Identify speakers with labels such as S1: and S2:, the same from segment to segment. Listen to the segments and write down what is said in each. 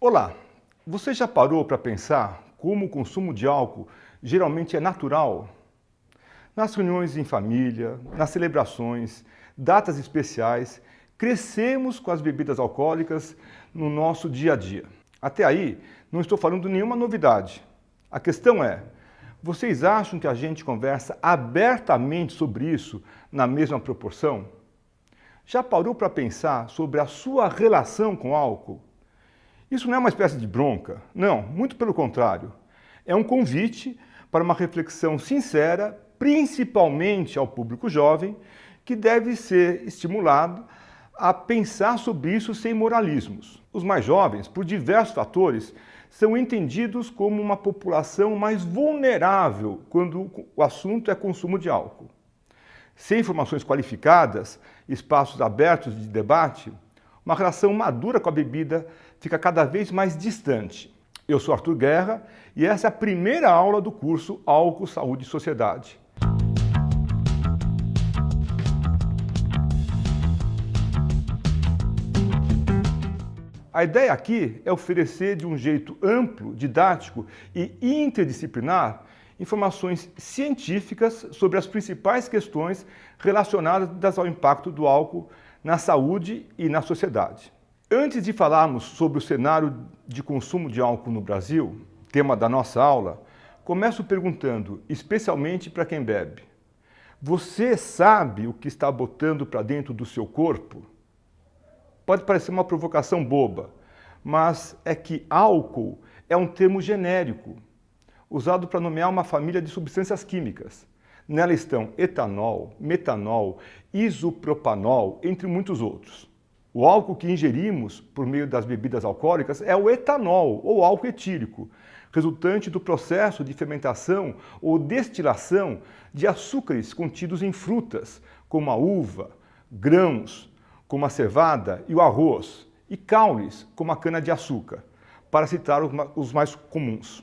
S1: Olá, você já parou para pensar como o consumo de álcool geralmente é natural? Nas reuniões em família, nas celebrações, datas especiais, crescemos com as bebidas alcoólicas no nosso dia a dia. Até aí, não estou falando de nenhuma novidade. A questão é, vocês acham que a gente conversa abertamente sobre isso na mesma proporção? Já parou para pensar sobre a sua relação com o álcool? Isso não é uma espécie de bronca, não, muito pelo contrário. É um convite para uma reflexão sincera, principalmente ao público jovem, que deve ser estimulado a pensar sobre isso sem moralismos. Os mais jovens, por diversos fatores, são entendidos como uma população mais vulnerável quando o assunto é consumo de álcool. Sem informações qualificadas, espaços abertos de debate, uma relação madura com a bebida fica cada vez mais distante. Eu sou Arthur Guerra e essa é a primeira aula do curso Álcool, Saúde e Sociedade. A ideia aqui é oferecer de um jeito amplo, didático e interdisciplinar informações científicas sobre as principais questões relacionadas ao impacto do álcool na saúde e na sociedade. Antes de falarmos sobre o cenário de consumo de álcool no Brasil, tema da nossa aula, começo perguntando, especialmente para quem bebe: você sabe o que está botando para dentro do seu corpo? Pode parecer uma provocação boba, mas é que álcool é um termo genérico, usado para nomear uma família de substâncias químicas. Nela estão etanol, metanol, isopropanol, entre muitos outros. O álcool que ingerimos por meio das bebidas alcoólicas é o etanol, ou álcool etílico, resultante do processo de fermentação ou destilação de açúcares contidos em frutas, como a uva, grãos, como a cevada e o arroz, e caules, como a cana-de-açúcar, para citar os mais comuns.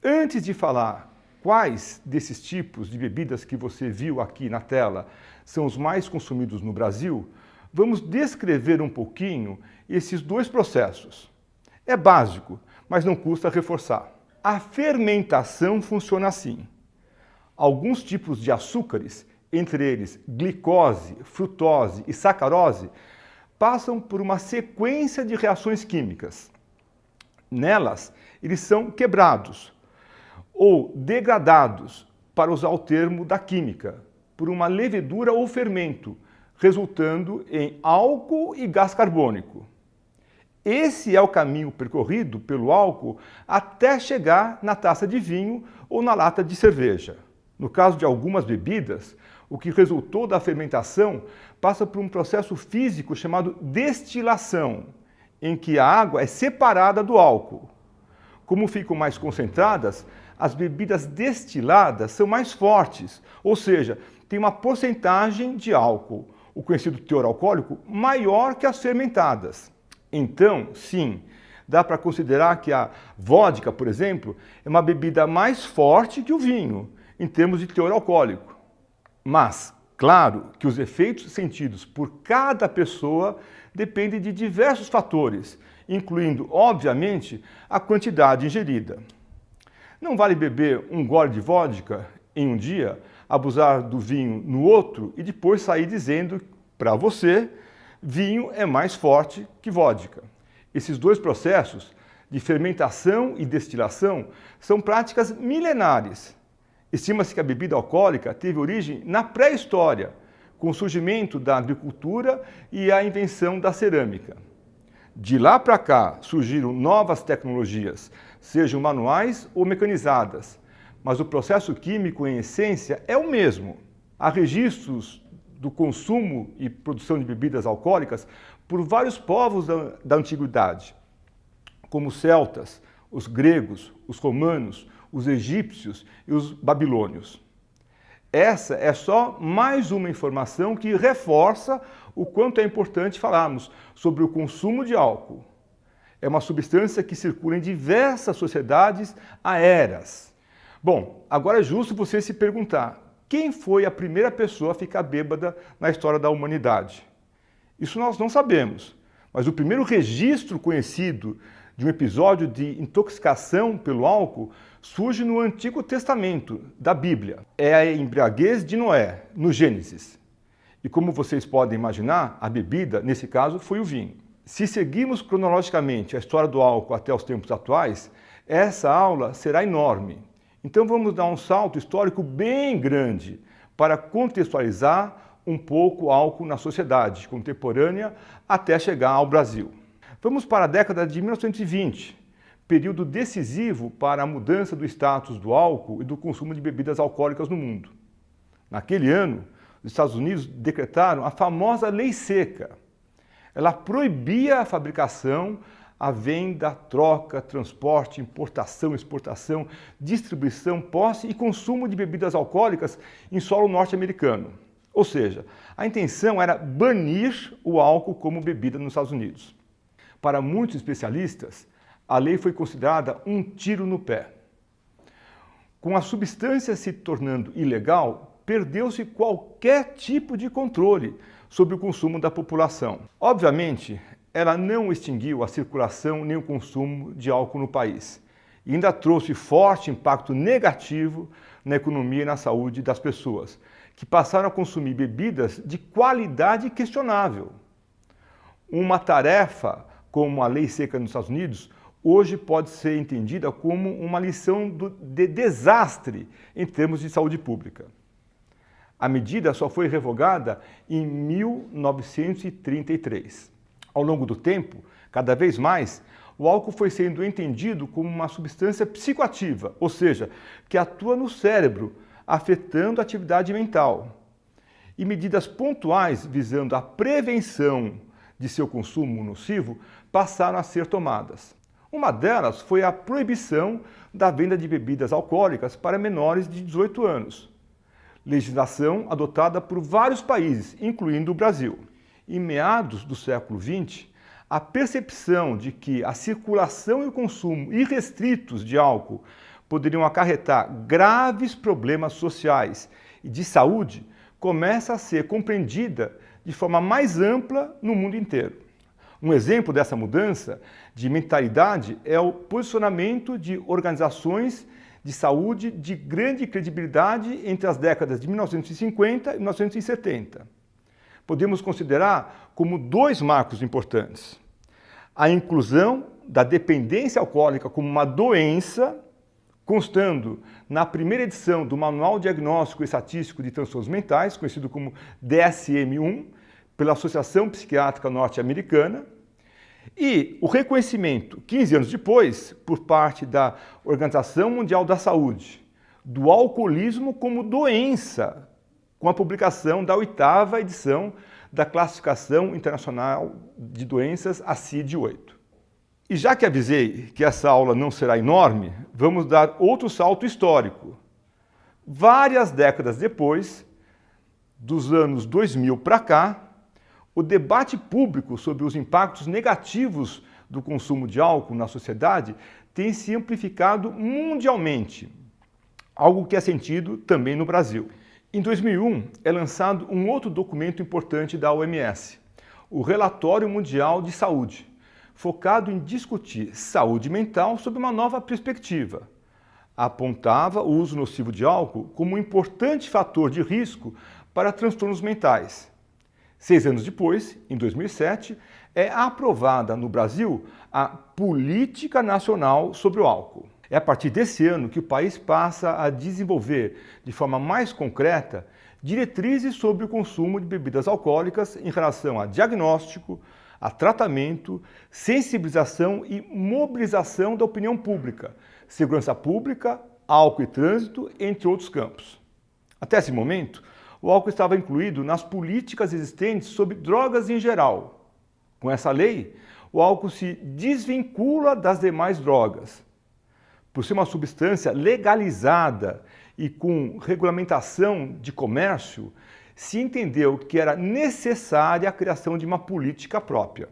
S1: Antes de falar quais desses tipos de bebidas que você viu aqui na tela são os mais consumidos no Brasil, vamos descrever um pouquinho esses dois processos. É básico, mas não custa reforçar. A fermentação funciona assim. Alguns tipos de açúcares, entre eles glicose, frutose e sacarose, passam por uma sequência de reações químicas. Nelas, eles são quebrados ou degradados, para usar o termo da química, por uma levedura ou fermento, resultando em álcool e gás carbônico. Esse é o caminho percorrido pelo álcool até chegar na taça de vinho ou na lata de cerveja. No caso de algumas bebidas, o que resultou da fermentação passa por um processo físico chamado destilação, em que a água é separada do álcool. Como ficam mais concentradas, as bebidas destiladas são mais fortes, ou seja, tem uma porcentagem de álcool, o conhecido teor alcoólico, maior que as fermentadas. Então, sim, dá para considerar que a vodka, por exemplo, é uma bebida mais forte que o vinho, em termos de teor alcoólico. Mas, claro que os efeitos sentidos por cada pessoa dependem de diversos fatores, incluindo, obviamente, a quantidade ingerida. Não vale beber um gole de vodka em um dia, abusar do vinho no outro e depois sair dizendo, para você, vinho é mais forte que vodka. Esses dois processos, de fermentação e destilação, são práticas milenares. Estima-se que a bebida alcoólica teve origem na pré-história, com o surgimento da agricultura e a invenção da cerâmica. De lá para cá surgiram novas tecnologias, sejam manuais ou mecanizadas, mas o processo químico, em essência, é o mesmo. Há registros do consumo e produção de bebidas alcoólicas por vários povos da antiguidade, como os celtas, os gregos, os romanos, os egípcios e os babilônios. Essa é só mais uma informação que reforça o quanto é importante falarmos sobre o consumo de álcool. É uma substância que circula em diversas sociedades há eras. Bom, agora é justo você se perguntar: quem foi a primeira pessoa a ficar bêbada na história da humanidade? Isso nós não sabemos, mas o primeiro registro conhecido de um episódio de intoxicação pelo álcool surge no Antigo Testamento da Bíblia. É a embriaguez de Noé, no Gênesis. E como vocês podem imaginar, a bebida, nesse caso, foi o vinho. Se seguirmos cronologicamente a história do álcool até os tempos atuais, essa aula será enorme. Então vamos dar um salto histórico bem grande para contextualizar um pouco o álcool na sociedade contemporânea até chegar ao Brasil. Vamos para a década de 1920, período decisivo para a mudança do status do álcool e do consumo de bebidas alcoólicas no mundo. Naquele ano, os Estados Unidos decretaram a famosa Lei Seca. Ela proibia a fabricação, a venda, troca, transporte, importação, exportação, distribuição, posse e consumo de bebidas alcoólicas em solo norte-americano. Ou seja, a intenção era banir o álcool como bebida nos Estados Unidos. Para muitos especialistas, a lei foi considerada um tiro no pé. Com a substância se tornando ilegal, perdeu-se qualquer tipo de controle sobre o consumo da população. Obviamente, ela não extinguiu a circulação nem o consumo de álcool no país e ainda trouxe forte impacto negativo na economia e na saúde das pessoas, que passaram a consumir bebidas de qualidade questionável. Uma tarefa como a Lei Seca nos Estados Unidos hoje pode ser entendida como uma lição de desastre em termos de saúde pública. A medida só foi revogada em 1933. Ao longo do tempo, cada vez mais, o álcool foi sendo entendido como uma substância psicoativa, ou seja, que atua no cérebro, afetando a atividade mental. E medidas pontuais visando a prevenção de seu consumo nocivo passaram a ser tomadas. Uma delas foi a proibição da venda de bebidas alcoólicas para menores de 18 anos. Legislação adotada por vários países, incluindo o Brasil. Em meados do século XX, a percepção de que a circulação e o consumo irrestritos de álcool poderiam acarretar graves problemas sociais e de saúde começa a ser compreendida de forma mais ampla no mundo inteiro. Um exemplo dessa mudança de mentalidade é o posicionamento de organizações de saúde de grande credibilidade entre as décadas de 1950 e 1970. Podemos considerar como dois marcos importantes: a inclusão da dependência alcoólica como uma doença, constando na primeira edição do Manual Diagnóstico e Estatístico de Transtornos Mentais, conhecido como DSM-1, pela Associação Psiquiátrica Norte-Americana, e o reconhecimento, 15 anos depois, por parte da Organização Mundial da Saúde, do alcoolismo como doença, com a publicação da 8ª edição da Classificação Internacional de Doenças, a CID-8. E já que avisei que essa aula não será enorme, vamos dar outro salto histórico. Várias décadas depois, dos anos 2000 para cá, o debate público sobre os impactos negativos do consumo de álcool na sociedade tem se amplificado mundialmente, algo que é sentido também no Brasil. Em 2001, é lançado um outro documento importante da OMS, o Relatório Mundial de Saúde, focado em discutir saúde mental sob uma nova perspectiva. Apontava o uso nocivo de álcool como um importante fator de risco para transtornos mentais. 6 anos depois, em 2007, é aprovada no Brasil a Política Nacional sobre o Álcool. É a partir desse ano que o país passa a desenvolver, de forma mais concreta, diretrizes sobre o consumo de bebidas alcoólicas em relação a diagnóstico, a tratamento, sensibilização e mobilização da opinião pública, segurança pública, álcool e trânsito, entre outros campos. Até esse momento, o álcool estava incluído nas políticas existentes sobre drogas em geral. Com essa lei, o álcool se desvincula das demais drogas. Por ser uma substância legalizada e com regulamentação de comércio, se entendeu que era necessária a criação de uma política própria.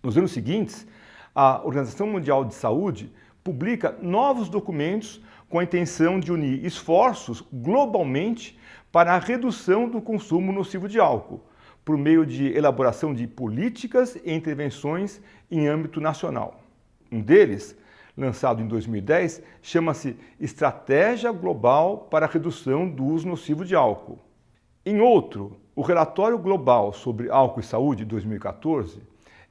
S1: Nos anos seguintes, a Organização Mundial de Saúde publica novos documentos com a intenção de unir esforços globalmente para a redução do consumo nocivo de álcool, por meio de elaboração de políticas e intervenções em âmbito nacional. Um deles, lançado em 2010, chama-se Estratégia Global para a Redução do Uso Nocivo de Álcool. Em outro, o Relatório Global sobre Álcool e Saúde, 2014,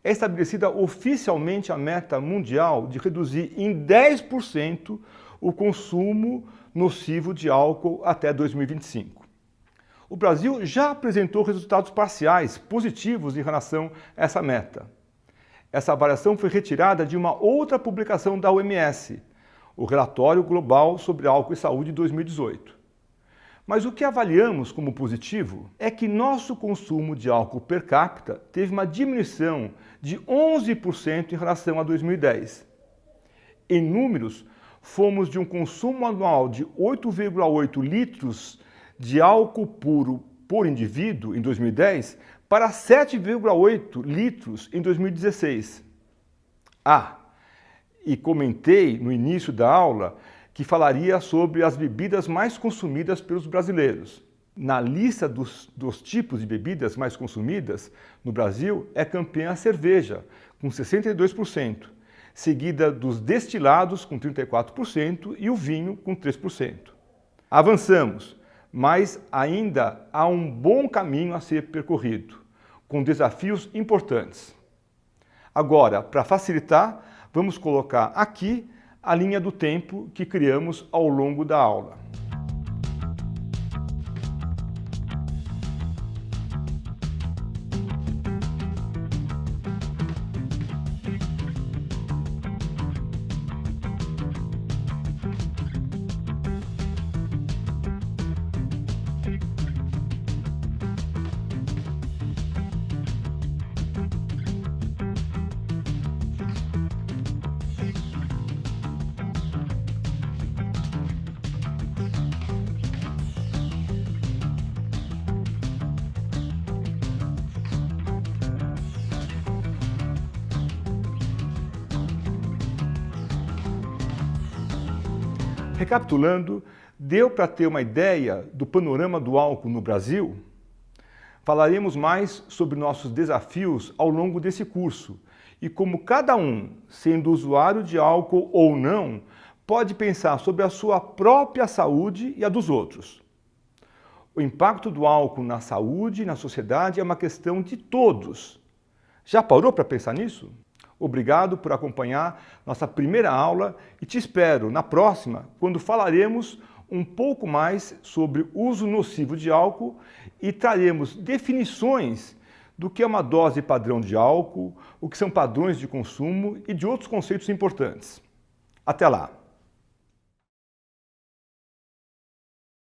S1: é estabelecida oficialmente a meta mundial de reduzir em 10% o consumo nocivo de álcool até 2025. O Brasil já apresentou resultados parciais positivos em relação a essa meta. Essa avaliação foi retirada de uma outra publicação da OMS, o Relatório Global sobre Álcool e Saúde 2018. Mas o que avaliamos como positivo é que nosso consumo de álcool per capita teve uma diminuição de 11% em relação a 2010. Em números, fomos de um consumo anual de 8,8 litros de álcool puro por indivíduo em 2010 para 7,8 litros em 2016. E comentei no início da aula que falaria sobre as bebidas mais consumidas pelos brasileiros. Na lista dos tipos de bebidas mais consumidas no Brasil é campeã a cerveja, com 62%, seguida dos destilados, com 34%, e o vinho, com 3%. Avançamos, mas ainda há um bom caminho a ser percorrido, com desafios importantes. Agora, para facilitar, vamos colocar aqui a linha do tempo que criamos ao longo da aula. Recapitulando, deu para ter uma ideia do panorama do álcool no Brasil? Falaremos mais sobre nossos desafios ao longo desse curso e como cada um, sendo usuário de álcool ou não, pode pensar sobre a sua própria saúde e a dos outros. O impacto do álcool na saúde e na sociedade é uma questão de todos. Já parou para pensar nisso? Obrigado por acompanhar nossa primeira aula e te espero na próxima, quando falaremos um pouco mais sobre o uso nocivo de álcool e traremos definições do que é uma dose padrão de álcool, o que são padrões de consumo e de outros conceitos importantes. Até lá!